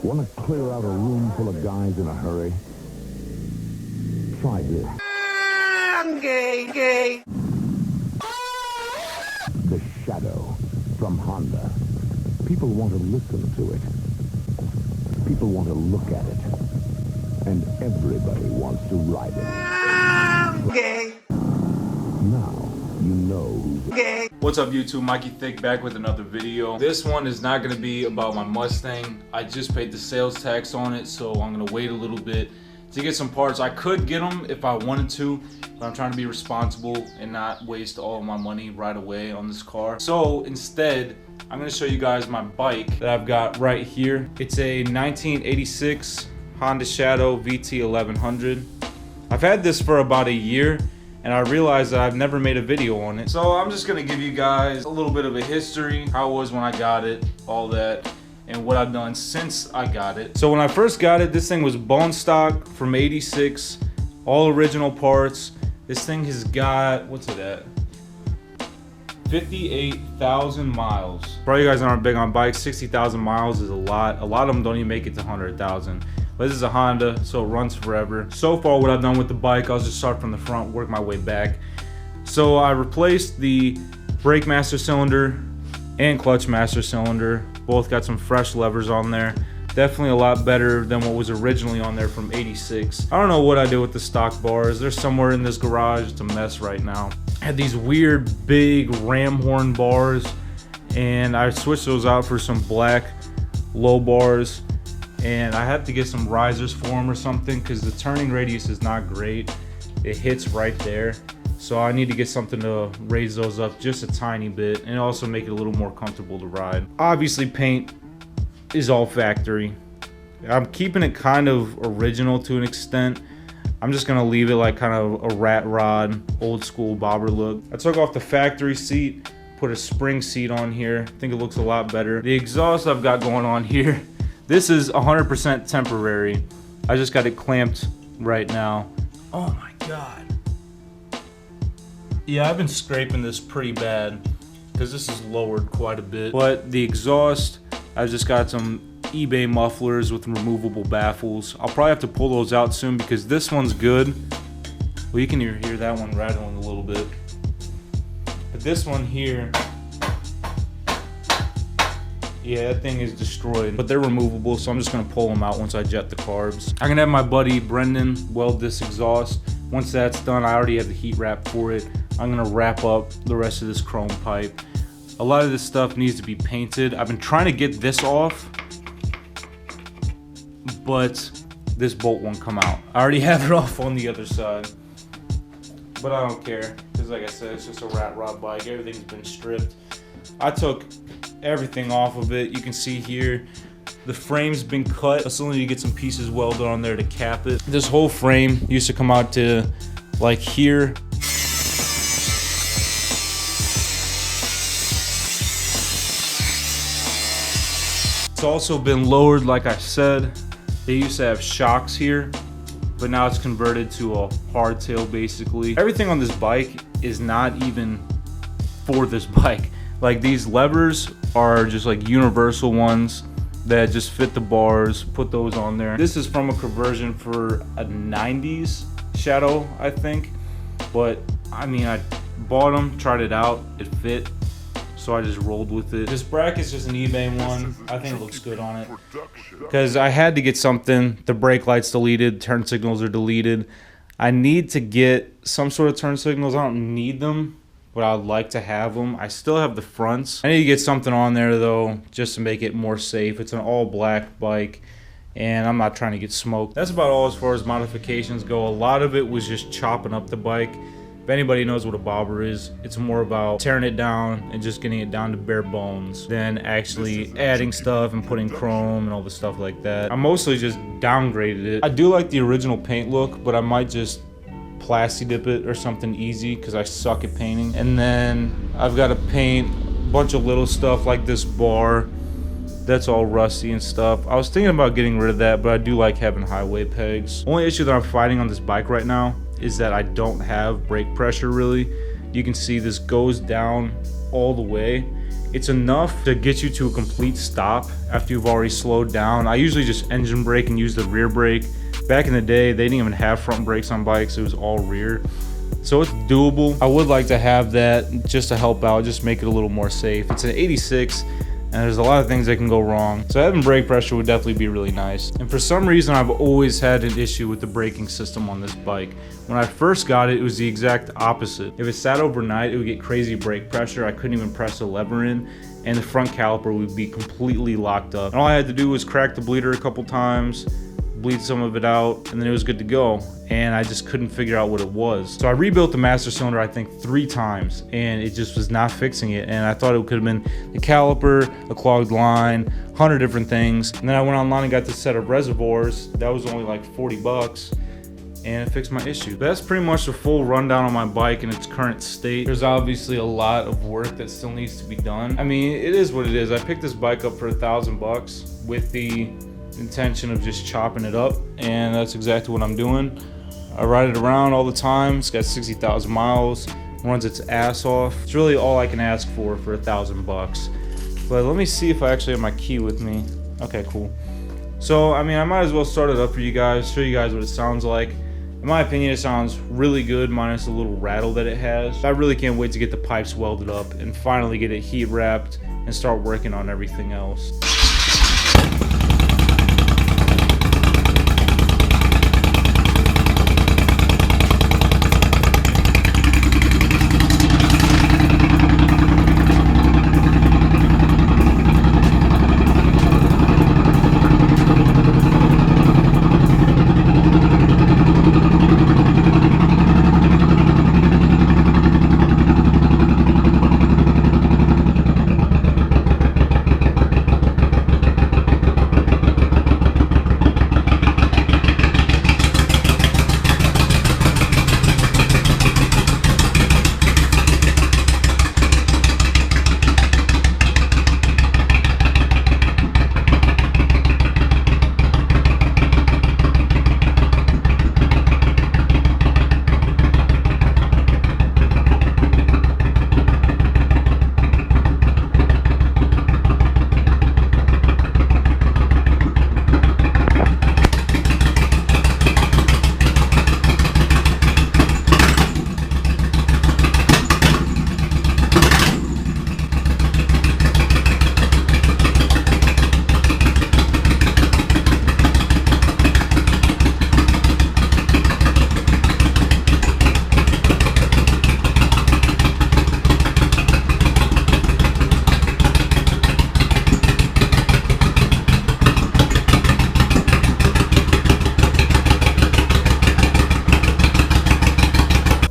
Want to clear out a room full of guys in a hurry? Try this. I'm gay. The Shadow from Honda. People want to listen to it. People want to look at it. And everybody wants to ride it. I'm gay. Now you know who's Gay. What's up YouTube, Mikey Thick back with another video. This one is not going to be about my Mustang. I just paid the sales tax on it, so I'm going to wait a little bit to get some parts. I could get them if I wanted to, but I'm trying to be responsible and not waste all of my money right away on this car. So instead, I'm going to show you guys my bike that I've got right here. It's a 1986 Honda Shadow VT1100. I've had this for about a year, and I realized that I've never made a video on it. So I'm just gonna give you guys a little bit of a history, how it was when I got it, all that, and what I've done since I got it. So when I first got it, this thing was bone stock from 86, all original parts. This thing has got, what's it at? 58,000 miles. For all you guys that aren't big on bikes, 60,000 miles is a lot. A lot of them don't even make it to 100,000. But this is a Honda, so it runs forever. So far, what I've done with the bike, I'll just start from the front, work my way back. So I replaced the brake master cylinder and clutch master cylinder. Both got some fresh levers on there. Definitely a lot better than what was originally on there from 86. I don't know what I did with the stock bars. They're somewhere in this garage. It's a mess right now. I had these weird big ram horn bars, and I switched those out for some black low bars. And I have to get some risers for them or something because the turning radius is not great. It hits right there. So I need to get something to raise those up just a tiny bit and also make it a little more comfortable to ride. Obviously paint is all factory. I'm keeping it kind of original to an extent. I'm just gonna leave it like kind of a rat rod, old school bobber look. I took off the factory seat, put a spring seat on here. I think it looks a lot better. The exhaust I've got going on here, this is 100% temporary. I just got it clamped right now. Oh my God. Yeah, I've been scraping this pretty bad because this is lowered quite a bit. But the exhaust, I've just got some eBay mufflers with removable baffles. I'll probably have to pull those out soon because this one's good. Well, you can hear that one rattling a little bit. But this one here, yeah, that thing is destroyed, but they're removable, so I'm just gonna pull them out once I jet the carbs. I'm gonna have my buddy Brendan weld this exhaust. Once that's done, I already have the heat wrap for it. I'm gonna wrap up the rest of this chrome pipe. A lot of this stuff needs to be painted. I've been trying to get this off, but this bolt won't come out. I already have it off on the other side, but I don't care, because like I said, it's just a rat rod bike. Everything's been stripped. I took everything off of it. You can see here the frame's been cut. I still need to get some pieces welded on there to cap it. This whole frame used to come out to like here. It's also been lowered, like I said. They used to have shocks here, but now it's converted to a hardtail basically. Everything on this bike is not even for this bike. Like these levers are just like universal ones that just fit the bars, put those on there. This is from a conversion for a 90s Shadow, I think. But I mean, I bought them, tried it out, it fit, so I just rolled with it. This bracket's just an eBay one. I think it looks good on it. Because I had to get something. The brake light's deleted, turn signals are deleted. I need to get some sort of turn signals. I don't need them, but I'd like to have them. I still have the fronts. I need to get something on there though, just to make it more safe. It's an all black bike, and I'm not trying to get smoked. That's about all as far as modifications go. A lot of it was just chopping up the bike. If anybody knows what a bobber is, it's more about tearing it down and just getting it down to bare bones than actually adding stuff and putting chrome and all the stuff like that. I mostly just downgraded it. I do like the original paint look, but I might just plasti dip it or something easy because I suck at painting. And then I've got to paint a bunch of little stuff like this bar. That's all rusty and stuff. I was thinking about getting rid of that, but I do like having highway pegs. Only issue that I'm fighting on this bike right now is that I don't have brake pressure really. You can see this goes down all the way It's enough to get you to a complete stop after you've already slowed down. I usually just engine brake and use the rear brake. Back in the day, they didn't even have front brakes on bikes. It was all rear. So it's doable. I would like to have that just to help out, just make it a little more safe. It's an 86 and there's a lot of things that can go wrong. So having brake pressure would definitely be really nice. And for some reason, I've always had an issue with the braking system on this bike. When I first got it, it was the exact opposite. If it sat overnight, it would get crazy brake pressure. I couldn't even press a lever in, and the front caliper would be completely locked up. And all I had to do was crack the bleeder a couple times, bleed some of it out, and then it was good to go. And I just couldn't figure out what it was. So I rebuilt the master cylinder, I think 3 times, and it just was not fixing it. And I thought it could have been the caliper, a clogged line, 100 different things. And then I went online and got this set of reservoirs. That was only like 40 bucks. And it fixed my issue. But that's pretty much the full rundown on my bike in its current state. There's obviously a lot of work that still needs to be done. I mean, it is what it is. I picked this bike up for $1,000 with the intention of just chopping it up, and that's exactly what I'm doing. I ride it around all the time. It's got 60,000 miles, runs its ass off. It's really all I can ask for $1,000. But let me see if I actually have my key with me. Okay, cool. So, I mean, I might as well start it up for you guys, show you guys what it sounds like. In my opinion, it sounds really good, minus the little rattle that it has. I really can't wait to get the pipes welded up and finally get it heat wrapped and start working on everything else.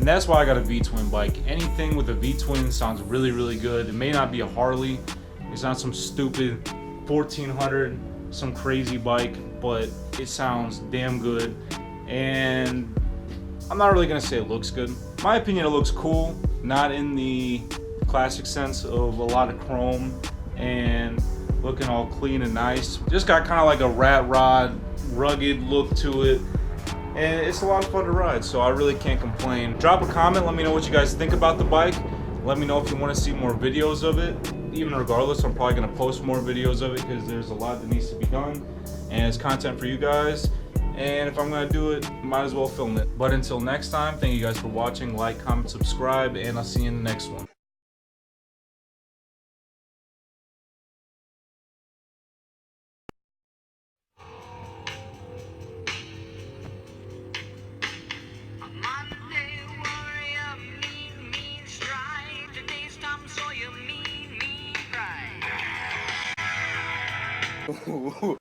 That's why I got a V-twin bike. Anything with a V-twin sounds really, really good. It may not be a Harley. It's not some stupid 1400, some crazy bike, but it sounds damn good. And I'm not really gonna say it looks good. In my opinion, it looks cool, not in the classic sense of a lot of chrome and looking all clean and nice. Just got kind of like a rat rod, rugged look to it. And it's a lot of fun to ride, so I really can't complain. Drop a comment, let me know what you guys think about the bike. Let me know if you want to see more videos of it. Even regardless, I'm probably going to post more videos of it because there's a lot that needs to be done. And it's content for you guys. And if I'm going to do it, might as well film it. But until next time, thank you guys for watching. Like, comment, subscribe, and I'll see you in the next one. Ooh.